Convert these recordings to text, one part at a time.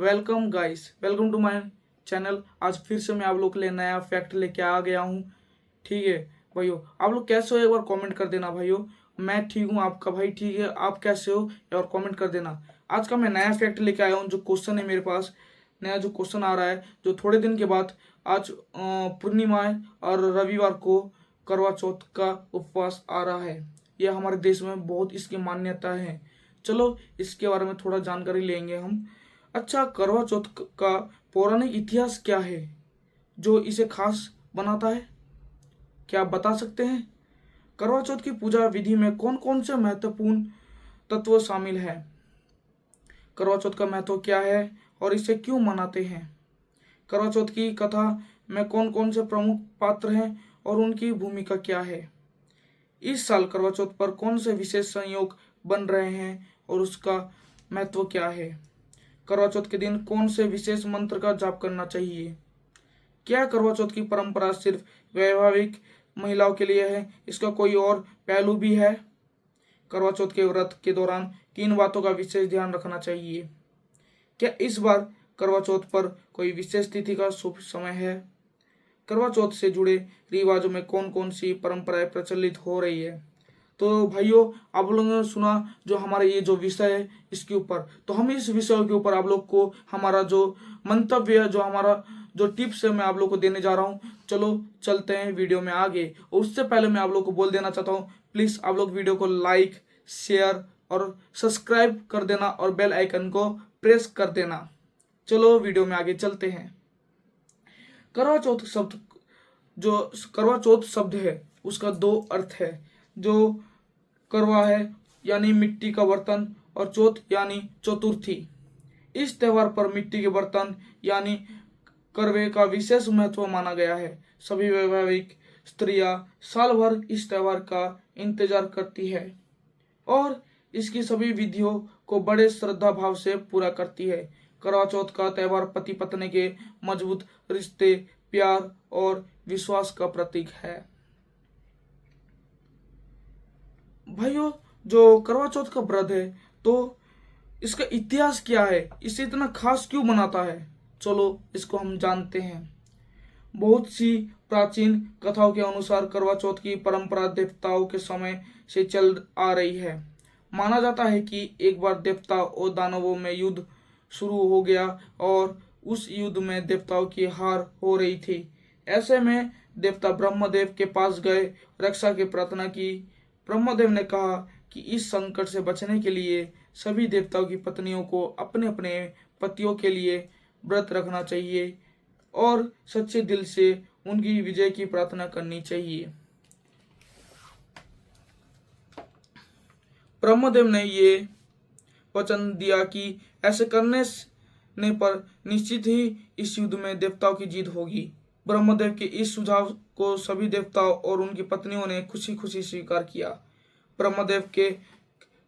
Welcome guys, welcome to my channel. आज फिर से मैं आप लोग के लिए नया फैक्ट लेके आ गया हूँ। ठीक है भाइयों, आप लोग कैसे हो एक बार कमेंट कर देना भाइयों। मैं ठीक हूँ, आपका भाई ठीक है, आप कैसे हो एक बार कमेंट कर देना। आज का मैं नया फैक्ट लेके आया हूँ। जो क्वेश्चन है मेरे पास, नया जो क्वेश्चन आ रहा है, जो थोड़े दिन के बाद आज पूर्णिमा है और रविवार को करवा चौथ का उपवास आ रहा है। यह हमारे देश में बहुत इसकी मान्यता है। चलो इसके बारे में थोड़ा जानकारी लेंगे हम। अच्छा, करवा चौथ का पौराणिक इतिहास क्या है जो इसे खास बनाता है, क्या आप बता सकते हैं? करवा चौथ की पूजा विधि में कौन कौन से महत्वपूर्ण तत्व शामिल है? करवा चौथ का महत्व क्या है और इसे क्यों मनाते हैं? करवा चौथ की कथा में कौन कौन से प्रमुख पात्र हैं और उनकी भूमिका क्या है? इस साल करवा चौथ पर कौन से विशेष संयोग बन रहे हैं और उसका महत्व क्या है? करवा चौथ के दिन कौन से विशेष मंत्र का जाप करना चाहिए? क्या करवा चौथ की परंपरा सिर्फ वैवाहिक महिलाओं के लिए है, इसका कोई और पहलू भी है? करवा चौथ के व्रत के दौरान किन बातों का विशेष ध्यान रखना चाहिए? क्या इस बार करवा चौथ पर कोई विशेष तिथि का शुभ समय है? करवा चौथ से जुड़े रिवाजों में कौन कौन सी परंपराएं प्रचलित हो रही है? तो भाइयों, आप लोगों ने सुना जो हमारा ये जो विषय है इसके ऊपर, तो हम इस विषय के ऊपर आप लोग को हमारा जो मंतव्य है, जो हमारा जो टिप्स है, मैं आप लोग को देने जा रहा हूँ। चलो चलते हैं वीडियो में आगे। और उससे पहले मैं आप लोग को बोल देना चाहता हूँ, प्लीज़ आप लोग वीडियो को लाइक, शेयर और सब्सक्राइब कर देना और बेल आइकन को प्रेस कर देना। चलो वीडियो में आगे चलते हैं। करवा चौथ शब्द, जो करवा चौथ शब्द है उसका दो अर्थ है। जो करवा है यानी मिट्टी का बर्तन और चौथ यानी चतुर्थी। इस त्योहार पर मिट्टी के बर्तन यानी करवे का विशेष महत्व माना गया है। सभी वैवाहिक स्त्रियां साल भर इस त्योहार का इंतजार करती है और इसकी सभी विधियों को बड़े श्रद्धा भाव से पूरा करती है। करवा चौथ का त्योहार पति पत्नी के मजबूत रिश्ते, प्यार और विश्वास का प्रतीक है। भाइयों, जो करवा चौथ का व्रत है, तो इसका इतिहास क्या है, इसे इतना खास क्यों बनाता है? चलो इसको हम जानते हैं। बहुत सी प्राचीन कथाओं के अनुसार करवा चौथ की परंपरा देवताओं के समय से चल आ रही है। माना जाता है कि एक बार देवताओं और दानवों में युद्ध शुरू हो गया और उस युद्ध में देवताओं की हार हो रही थी। ऐसे में देवता ब्रह्मदेव के पास गए, रक्षा की प्रार्थना की। ब्रह्मदेव ने कहा कि इस संकट से बचने के लिए सभी देवताओं की पत्नियों को अपने अपने पतियों के लिए व्रत रखना चाहिए और सच्चे दिल से उनकी विजय की प्रार्थना करनी चाहिए। ब्रह्मदेव ने ये वचन दिया कि ऐसे करने ने पर निश्चित ही इस युद्ध में देवताओं की जीत होगी। ब्रह्मदेव के इस सुझाव को सभी देवताओं और उनकी पत्नियों ने खुशी खुशी स्वीकार किया। ब्रह्मदेव के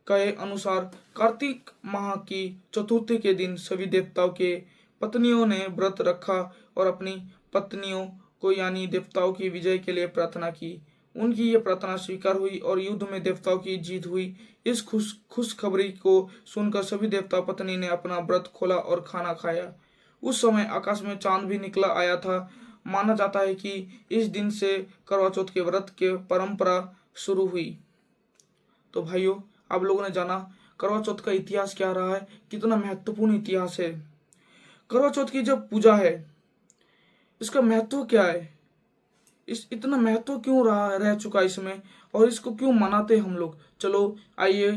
कहे अनुसार कार्तिक माह की चतुर्थी के दिन सभी देवताओं के पत्नियों ने व्रत रखा और अपनी पत्नियों को यानी देवताओं की विजय के लिए प्रार्थना की। उनकी ये प्रार्थना स्वीकार हुई और युद्ध में देवताओं की जीत हुई। इस खुशखबरी को सुनकर सभी देवता पत्नी ने अपना व्रत खोला और खाना खाया। उस समय आकाश में चांद भी निकला आया था। माना जाता है कि इस दिन से करवा चौथ के व्रत के परंपरा शुरू हुई। तो भाइयों, आप लोगों ने जाना करवा चौथ का इतिहास क्या रहा है, कितना महत्वपूर्ण इतिहास है। करवा चौथ की जब पूजा है, इसका महत्व क्या है, इस इतना महत्व क्यों रह चुका है इसमें, और इसको क्यों मनाते हम लोग? चलो आइए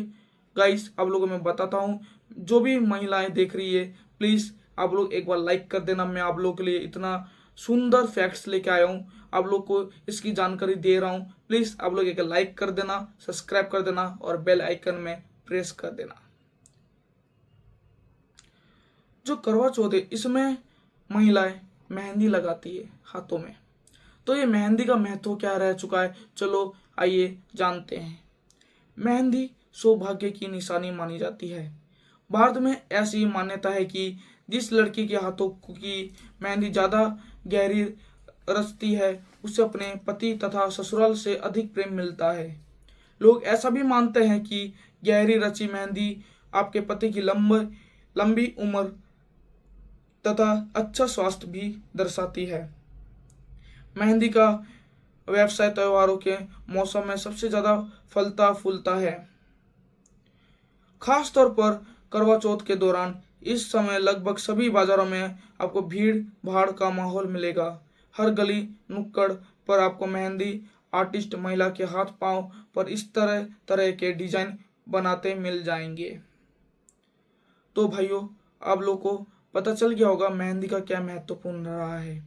गाइस, आप लोगों को मैं बताता हूँ। जो भी महिलाएं देख रही है, प्लीज आप लोग एक बार लाइक कर देना। मैं आप लोगों के लिए इतना सुंदर फैक्ट्स लेके आया हूँ, आप लोग को इसकी जानकारी दे रहा हूँ। प्लीज आप लोग एक लाइक कर देना, सब्सक्राइब कर देना और बेल आइकन में प्रेस कर देना। जो करवा चौथ है, इसमें महिलाएं मेहंदी लगाती है हाथों में। तो ये मेहंदी का महत्व क्या रह चुका है, चलो आइए जानते हैं। मेहंदी सौभाग्य की निशानी मानी जाती है। भारत में ऐसी मान्यता है कि जिस लड़की के हाथों की मेहंदी ज्यादा गहरी रचती है, उसे अपने पति तथा ससुराल से अधिक प्रेम मिलता है। लोग ऐसा भी मानते हैं कि गहरी रची मेहंदी आपके पति की लंबी उम्र तथा अच्छा स्वास्थ्य भी दर्शाती है। मेहंदी का व्यवसाय त्योहारों के मौसम में सबसे ज्यादा फलता फूलता है। खास तौर पर करवा चौथ के दौरान इस समय लगभग सभी बाजारों में आपको भीड़ भाड़ का माहौल मिलेगा। हर गली नुक्कड़ पर आपको मेहंदी आर्टिस्ट महिला के हाथ पांव पर इस तरह तरह के डिजाइन बनाते मिल जाएंगे। तो भाइयों, आप लोगों को पता चल गया होगा मेहंदी का क्या महत्वपूर्ण रहा है।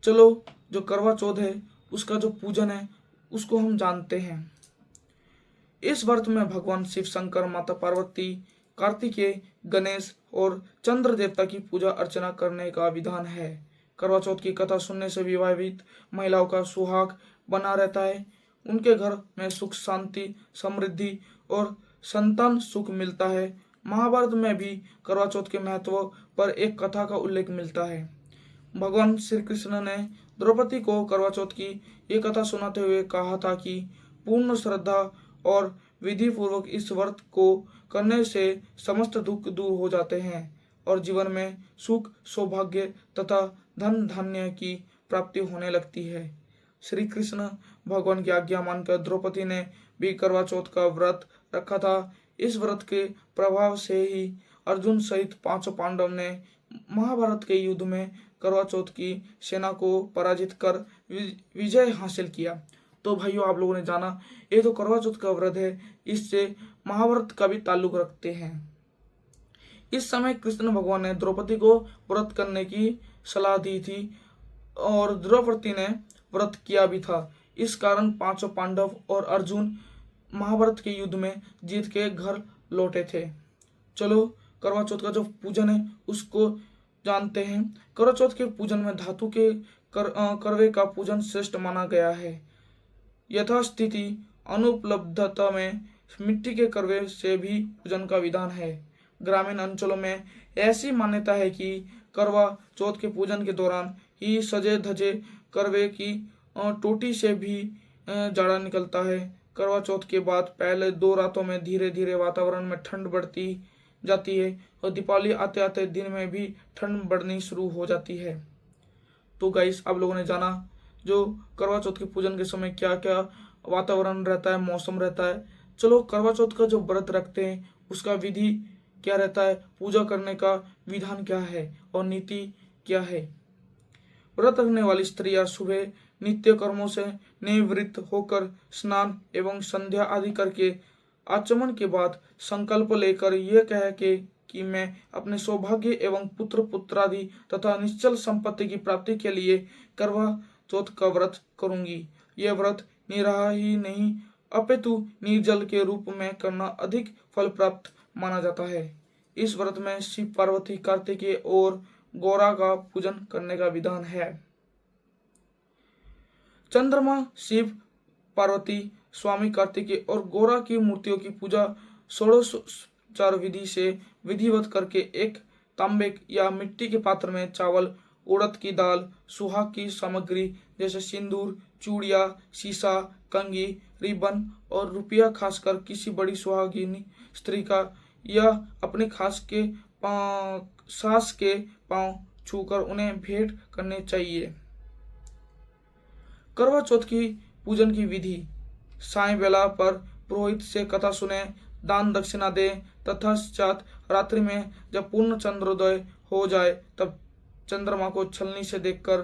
चलो, जो करवा चौथ है उसका जो पूजन है उसको हम जानते हैं। इस व्रत में भगवान शिव शंकर, माता पार्वती, कार्तिकेय, गणेश और चंद्र देवता की पूजा अर्चना करने का विधान है। करवा चौथ की कथा सुनने से विवाहित महिलाओं का सुहाग बना रहता है, उनके घर में सुख शांति समृद्धि और संतान सुख मिलता है। महाभारत में भी करवा चौथ के महत्व पर एक कथा का उल्लेख मिलता है। भगवान श्री कृष्ण ने द्रौपदी को करवा चौथ की ये कथा सुनाते हुए कहा था कि पूर्ण श्रद्धा और विधि पूर्वक इस व्रत को करने से समस्त दुख दूर हो जाते हैं और जीवन में सुख सौभाग्य तथा धन धान्य की प्राप्ति होने लगती है। श्री कृष्ण भगवान की आज्ञा मानकर द्रौपदी ने भी करवा चौथ का व्रत रखा था। इस व्रत के प्रभाव से ही अर्जुन सहित 5 पांडव ने महाभारत के युद्ध में करवा चौथ की सेना को पराजित कर विजय हासिल किया। तो भाइयों, आप लोगों ने जाना ये तो करवा चौथ का व्रत है, इससे महाभारत का भी ताल्लुक रखते हैं। इस समय कृष्ण भगवान ने द्रौपदी को व्रत करने की सलाह दी थी और द्रौपदी ने व्रत किया भी था। इस कारण 5 पांडव और अर्जुन महाभारत के युद्ध में जीत के घर लौटे थे। चलो, करवा चौथ का जो पूजन है उसको जानते हैं। करवा चौथ के पूजन में धातु के करवे का पूजन श्रेष्ठ माना गया है। यथास्थिति अनुपलब्धता में मिट्टी के करवे से भी पूजन का विधान है। ग्रामीण अंचलों में ऐसी मान्यता है कि करवा चौथ के पूजन के दौरान ही सजे धजे करवे की टोटी से भी जाड़ा निकलता है। करवा चौथ के बाद पहले 2 रातों में धीरे धीरे वातावरण में ठंड बढ़ती जाती है और दीपावली आते आते दिन में भी ठंड बढ़नी शुरू हो जाती है। तो गाइस, आप लोगों ने जाना जो करवा चौथ के पूजन के समय क्या क्या वातावरण रहता है, मौसम रहता है। चलो, करवा चौथ का जो व्रत रखते हैं उसका विधि क्या रहता है, पूजा करने का विधान क्या है और नीति क्या है। व्रत रखने वाली स्त्रियां सुबह नित्य कर्मों से निवृत्त होकर स्नान एवं संध्या आदि करके आचमन के बाद संकल्प लेकर यह कह के कि मैं अपने सौभाग्य एवं पुत्र पुत्रादि तथा निश्चल संपत्ति की प्राप्ति के लिए करवा चौथ का व्रत करूंगी। यह व्रत निराहा ही नहीं अपितु निर्जल के रूप में करना अधिक फल प्राप्त माना जाता है। इस व्रत में शिव पार्वती कार्तिकेय और गौरा का पूजन करने का विधान है। चंद्रमा, शिव पार्वती, स्वामी कार्तिकेय और गौरा की मूर्तियों की पूजा षोडशोपचार विधि से विधिवत करके एक तांबे या मिट्टी के पात्र में चावल, उड़द की दाल, सुहाग की सामग्री जैसे सिंदूर, चूड़िया, शीशा, कंघी, रिबन और रुपया खासकर किसी बड़ी सुहागिनी स्त्री का या अपने सास के पांव छूकर उन्हें भेंट करने चाहिए। करवा चौथ की पूजन की विधि: साय बेला पर पुरोहित से कथा सुने, दान दक्षिणा दे, तत्पश्चात रात्रि में जब पूर्ण चंद्रोदय हो जाए तब चंद्रमा को छलनी से देखकर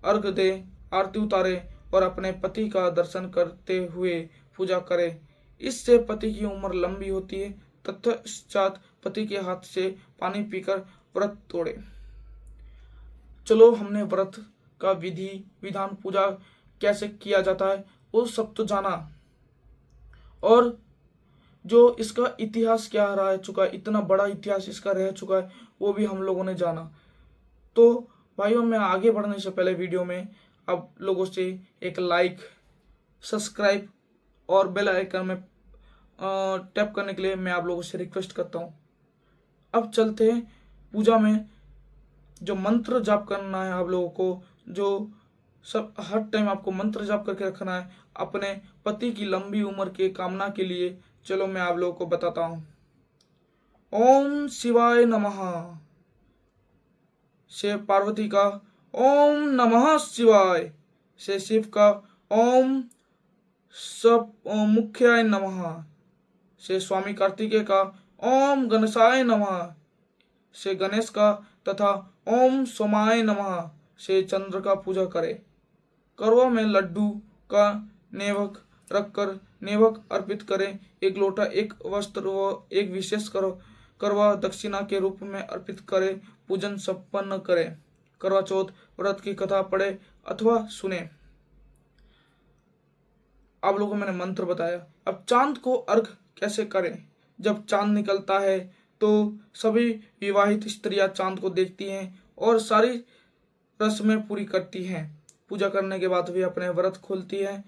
अर्घ दे, आरती उतारे और अपने पति का दर्शन करते हुए पूजा करे। इससे पति की उम्र लंबी होती है। तत्पश्चात पति के हाथ से पानी पीकर व्रत तोड़े। चलो, हमने व्रत का विधि विधान पूजा कैसे किया जाता है वो सब तो जाना, और जो इसका इतिहास क्या रह चुका है, इतना बड़ा इतिहास इसका रह चुका है वो भी हम लोगों ने जाना। तो भाइयों, मैं आगे बढ़ने से पहले वीडियो में आप लोगों से एक लाइक, सब्सक्राइब और बेल आइकन में टैप करने के लिए मैं आप लोगों से रिक्वेस्ट करता हूँ। अब चलते हैं पूजा में। जो मंत्र जाप करना है आप लोगों को, जो सब हर टाइम आपको मंत्र जाप करके रखना है अपने पति की लंबी उम्र के कामना के लिए। चलो, मैं आप लोगों को बताता हूँ। ओम शिवाय नमः। से पार्वती का ओम नमः शिवाय, से शिव का ओम सब मुख्याय नमः, से स्वामी कार्तिकेय का ओम गणेशाय नमः, से गणेश का तथा ओम सोमाय नमः से चंद्र का पूजा करें। करवा में लड्डू का नेवक रखकर नेवक अर्पित करें। एक लोटा, एक वस्त्र व एक विशेष करवा दक्षिणा के रूप में अर्पित करें। पूजन संपन्न करें। करवा चौथ व्रत की कथा पढ़े अथवा सुने। आप लोगों को मैंने मंत्र बताया। अब चांद को अर्घ कैसे करें? जब चांद निकलता है तो सभी विवाहित स्त्रियां चांद को देखती हैं और सारी रस्में पूरी करती हैं। पूजा करने के बाद वे अपने व्रत खोलती हैं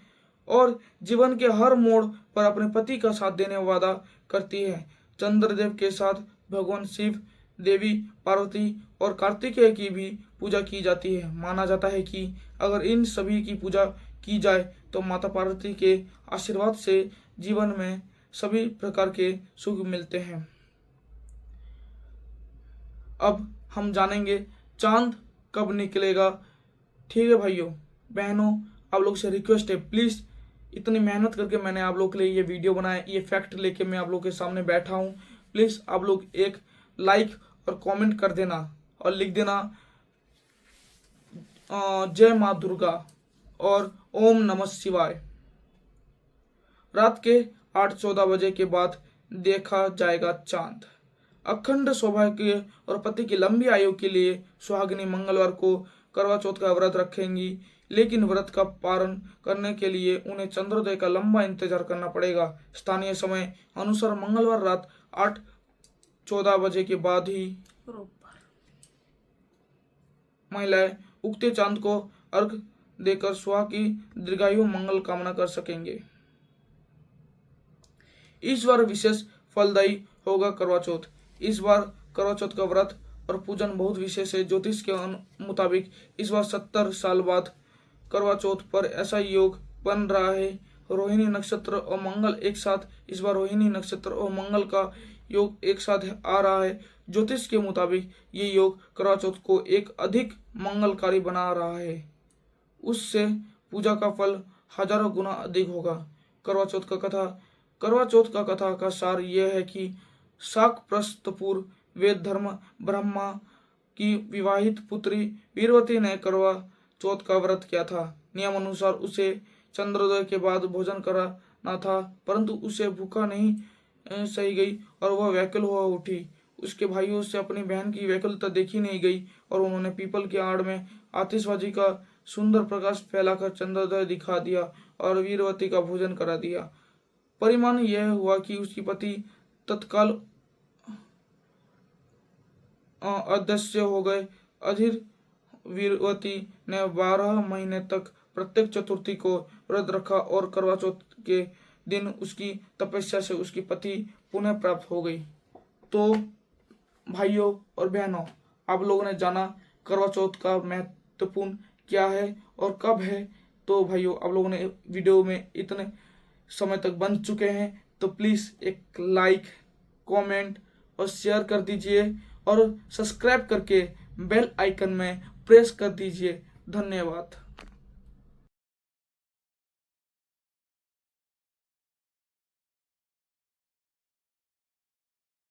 और जीवन के हर मोड़ पर अपने पति का साथ देने का वादा करती है। चंद्रदेव के साथ भगवान शिव, देवी पार्वती और कार्तिकेय की भी पूजा की जाती है। माना जाता है कि अगर इन सभी की पूजा की जाए तो माता पार्वती के आशीर्वाद से जीवन में सभी प्रकार के सुख मिलते हैं। अब हम जानेंगे चांद कब निकलेगा। ठीक है भाइयों बहनों, आप लोग से रिक्वेस्ट है, प्लीज़ इतनी मेहनत करके मैंने आप लोग के लिए ये वीडियो बनाया, ये फैक्ट लेके मैं आप लोग के सामने बैठा हूँ। प्लीज़ आप लोग एक लाइक और कमेंट कर देना और लिख देना जय माँ दुर्गा और ओम नमः शिवाय। रात के 8-14 बजे के बाद देखा जाएगा चांद। अखंड सौभाग्य और पति की लंबी आयु के लिए सुहागिनी मंगलवार को करवा चौथ का व्रत रखेंगी, लेकिन व्रत का पालन करने के लिए उन्हें चंद्रोदय का लंबा इंतजार करना पड़ेगा। स्थानीय समय अनुसार मंगलवार रात 8-14 बजे के बाद ही महिलाएं उगते चांद को अर्घ देकर सुहा की दीर्घायु मंगल कामना कर सकेंगे। इस बार विशेष फलदायी होगा करवा चौथ। इस बार करवा चौथ का व्रत और पूजन बहुत विशेष है। ज्योतिष के मुताबिक इस बार 70 साल बाद करवा चौथ पर ऐसा योग बन रहा है। रोहिणी नक्षत्र और मंगल एक साथ, इस बार रोहिणी नक्षत्र और मंगल का योग एक साथ आ रहा है। ज्योतिष के मुताबिक ये योग करवा चौथ को एक अधिक मंगलकारी बना रहा है। उससे पूजा का फल हजारों गुना अधिक होगा। करवा चौथ का कथा का सार यह है कि शाक प्रस्थ पूर्व वेद धर्म ब्रह्मा की विवाहित पुत्री वीरवती ने करवा चौथ का व्रत किया था। नियम अनुसार उसे चंद्रोदय के बाद भोजन कराना था, परंतु उसे भूखा नहीं सही गई और वह व्याकुल हुआ उठी। उसके भाइयों से अपनी बहन की व्याकुलता देखी नहीं गई और उन्होंने पीपल की आड़ में आतिशबाजी का सुंदर प्रकाश फैलाकर चंद्रोदय दिखा दिया और वीरवती का भोजन करा दिया। परिणाम यह हुआ कि उसकी पति तत्काल अदृश्य हो गए। अधीर वीरवती ने 12 महीने तक प्रत्येक चतुर्थी को व्रत रखा और करवा चौथ के दिन उसकी तपस्या से उसकी पति पुनः प्राप्त हो गई। तो भाइयों और बहनों, आप लोगों ने जाना करवा चौथ का महत्वपूर्ण क्या है और कब है। तो भाइयों आप लोगों ने वीडियो में इतने समय तक बन चुके हैं तो प्लीज़ एक लाइक, कमेंट और शेयर कर दीजिए और सब्सक्राइब करके बेल आइकन में प्रेस कर दीजिए। धन्यवाद।